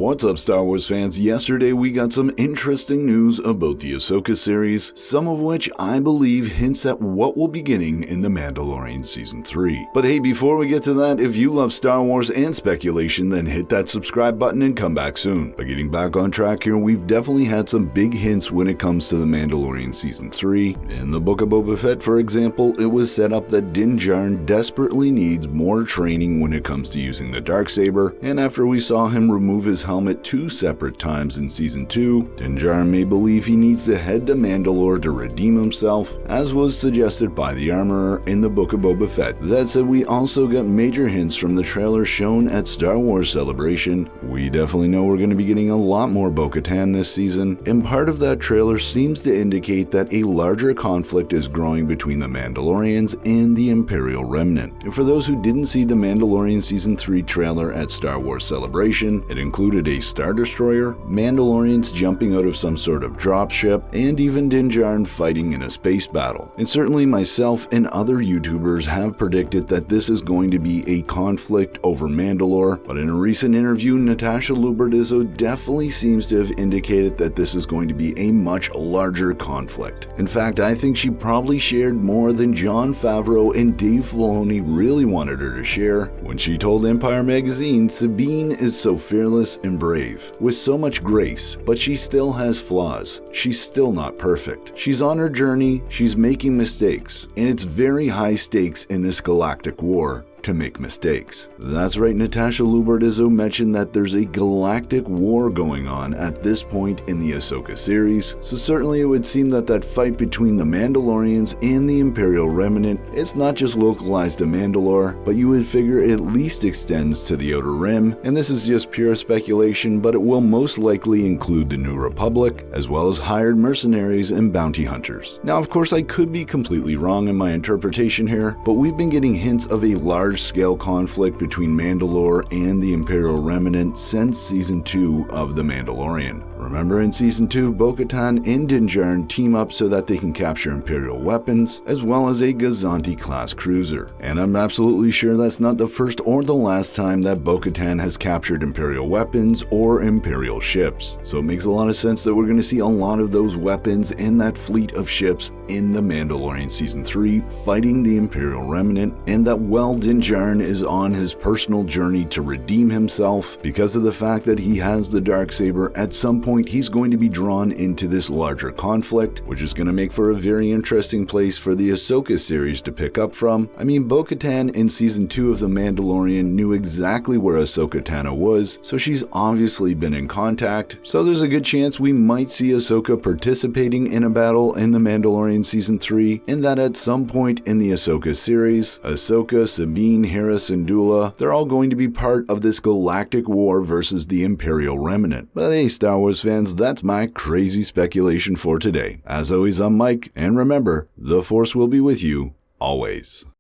What's up, Star Wars fans? Yesterday we got some interesting news about the Ahsoka series, some of which I believe hints at what will be getting in The Mandalorian Season 3. But hey, before we get to that, if you love Star Wars and speculation, then hit that subscribe button and come back soon. But getting back on track here, we've definitely had some big hints when it comes to The Mandalorian Season 3. In the Book of Boba Fett, for example, it was set up that Din Djarin desperately needs more training when it comes to using the Darksaber, and after we saw him remove his helmet 2 separate times in Season 2, Din Djarin may believe he needs to head to Mandalore to redeem himself, as was suggested by the Armorer in the Book of Boba Fett. That said, we also got major hints from the trailer shown at Star Wars Celebration. We definitely know we're going to be getting a lot more Bo-Katan this season, and part of that trailer seems to indicate that a larger conflict is growing between the Mandalorians and the Imperial Remnant. And for those who didn't see the Mandalorian Season 3 trailer at Star Wars Celebration, it included a Star Destroyer, Mandalorians jumping out of some sort of dropship, and even Din Djarin fighting in a space battle. And certainly myself and other YouTubers have predicted that this is going to be a conflict over Mandalore, but in a recent interview, Natasha Luberdizzo definitely seems to have indicated that this is going to be a much larger conflict. In fact, I think she probably shared more than Jon Favreau and Dave Filoni really wanted her to share when she told Empire Magazine Sabine is so fearless and brave, with so much grace, but she still has flaws. She's still not perfect. She's on her journey, she's making mistakes, and it's very high stakes in this galactic war to make mistakes. That's right, Natasha Luberdizzo mentioned that there's a galactic war going on at this point in the Ahsoka series, so certainly it would seem that that fight between the Mandalorians and the Imperial Remnant is not just localized to Mandalore, but you would figure it at least extends to the Outer Rim, and this is just pure speculation, but it will most likely include the New Republic, as well as hired mercenaries and bounty hunters. Now, of course, I could be completely wrong in my interpretation here, but we've been getting hints of a large-scale conflict between Mandalore and the Imperial Remnant since Season 2 of The Mandalorian. Remember in Season 2, Bo-Katan and Din Djarin team up so that they can capture Imperial weapons, as well as a Gazanti-class cruiser. And I'm absolutely sure that's not the first or the last time that Bo-Katan has captured Imperial weapons or Imperial ships. So it makes a lot of sense that we're going to see a lot of those weapons in that fleet of ships in The Mandalorian Season 3 fighting the Imperial Remnant, and that while Din Djarin is on his personal journey to redeem himself, because of the fact that he has the Darksaber, at some point he's going to be drawn into this larger conflict, which is going to make for a very interesting place for the Ahsoka series to pick up from. I mean, Bo-Katan in Season 2 of The Mandalorian knew exactly where Ahsoka Tano was, so she's obviously been in contact, so there's a good chance we might see Ahsoka participating in a battle in The Mandalorian Season 3, and that at some point in the Ahsoka series, Ahsoka, Sabine, Hera, Syndulla, they're all going to be part of this galactic war versus the Imperial Remnant. But hey, Star Wars fans, that's my crazy speculation for today. As always, I'm Mike, and remember, the Force will be with you always.